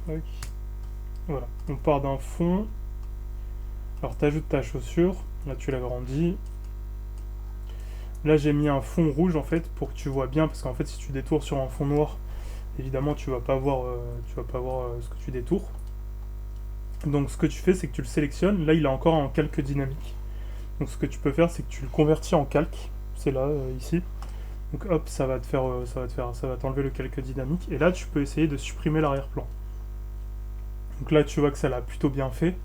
Tac. Voilà, on part d'un fond. Alors tu ajoutes ta chaussure, là tu l'agrandis. Là j'ai mis un fond rouge en fait pour que tu vois bien, parce qu'en fait si tu détours sur un fond noir, évidemment tu vas pas voir, ce que tu détours. Donc ce que tu fais c'est que tu le sélectionnes, là il est encore en calque dynamique. Donc ce que tu peux faire c'est que tu le convertis en calque, c'est là, ici. Donc hop, ça va t'enlever le calque dynamique. Et là tu peux essayer de supprimer l'arrière-plan. Donc là tu vois que ça l'a plutôt bien fait.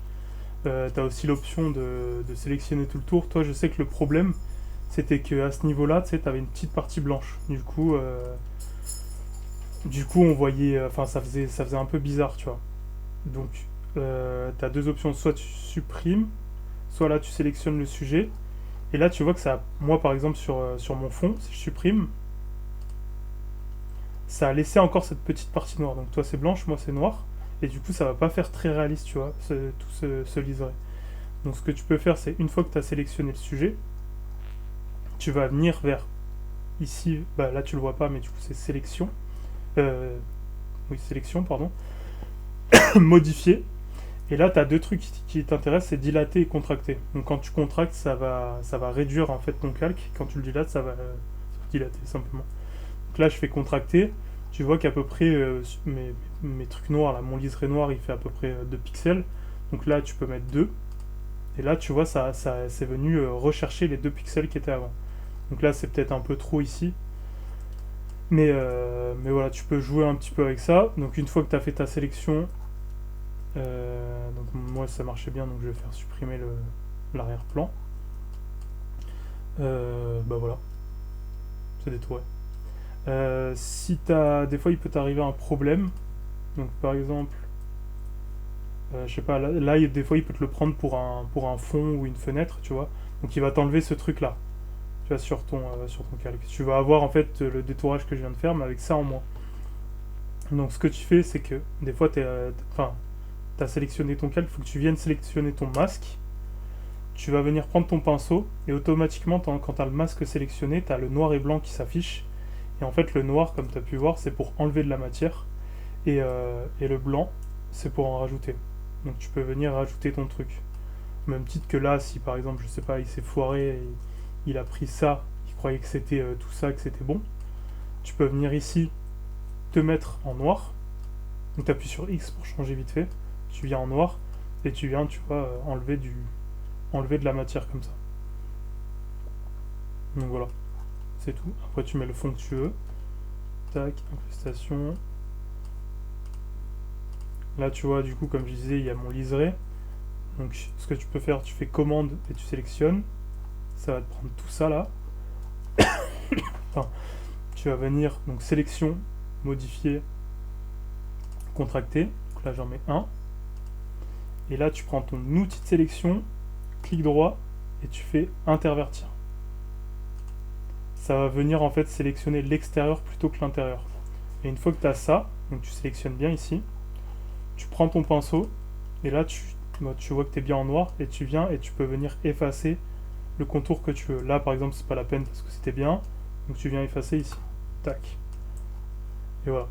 Tu as aussi l'option de sélectionner tout le tour. Toi je sais que le problème c'était qu'à ce niveau-là, tu sais, tu avais une petite partie blanche. Du coup on voyait, enfin ça faisait un peu bizarre, tu vois. Donc tu as deux options, soit tu supprimes, soit là tu sélectionnes le sujet. Et là tu vois que ça, moi par exemple sur mon fond, si je supprime, ça a laissé encore cette petite partie noire. Donc toi c'est blanche, moi c'est noir. Et du coup ça va pas faire très réaliste, tu vois, tout ce liseré. Donc ce que tu peux faire, c'est une fois que tu as sélectionné le sujet, tu vas venir vers ici, bah là tu le vois pas, mais du coup c'est sélection. Euh, oui, sélection, pardon. Modifier. Et là, tu as deux trucs qui t'intéressent, c'est dilater et contracter. Donc quand tu contractes, ça va réduire en fait ton calque. Quand tu le dilates, ça va dilater simplement. Donc là, je fais contracter. Tu vois qu'à peu près, mes trucs noirs, là, mon liseré noir, il fait à peu près 2 pixels. Donc là, tu peux mettre 2. Et là, tu vois, ça c'est venu rechercher les 2 pixels qui étaient avant. Donc là, c'est peut-être un peu trop ici. Mais voilà, tu peux jouer un petit peu avec ça. Donc une fois que tu as fait ta sélection, donc moi ça marchait bien, donc je vais faire supprimer l'arrière-plan. Bah voilà, c'est détouré. Si t'as, des fois il peut t'arriver un problème. Donc par exemple, je sais pas, là, des fois il peut te le prendre pour un fond ou une fenêtre, tu vois. Donc il va t'enlever ce truc-là, tu vois, sur ton calque. Tu vas avoir en fait le détourage que je viens de faire, mais avec ça en moins. Donc ce que tu fais, c'est que des fois, enfin, t'as sélectionné ton calque, il faut que tu viennes sélectionner ton masque. Tu vas venir prendre ton pinceau et automatiquement, quand tu as le masque sélectionné, tu as le noir et blanc qui s'affiche. Et en fait, le noir, comme tu as pu voir, c'est pour enlever de la matière. Et le blanc, c'est pour en rajouter. Donc tu peux venir rajouter ton truc. Au même titre que là, si par exemple, je sais pas, il s'est foiré, et il a pris ça, il croyait que c'était tout ça, que c'était bon. Tu peux venir ici, te mettre en noir. Donc tu appuies sur X pour changer vite fait. Tu viens en noir et tu viens, tu vois, enlever de la matière comme ça. Donc voilà, c'est tout. Après tu mets le fond que tu veux. Tac, incrustation. Là tu vois, du coup, comme je disais, il y a mon liseré. Donc ce que tu peux faire, tu fais commande et tu sélectionnes. Ça va te prendre tout ça là. Enfin, tu vas venir, donc sélection, modifier, contracter. Donc là j'en mets un. Et là tu prends ton outil de sélection, clic droit et tu fais intervertir. Ça va venir en fait sélectionner l'extérieur plutôt que l'intérieur. Et une fois que tu as ça, donc tu sélectionnes bien ici, tu prends ton pinceau et là tu vois que tu es bien en noir et tu viens et tu peux venir effacer le contour que tu veux. Là par exemple c'est pas la peine parce que c'était bien, donc tu viens effacer ici. Tac. Et voilà.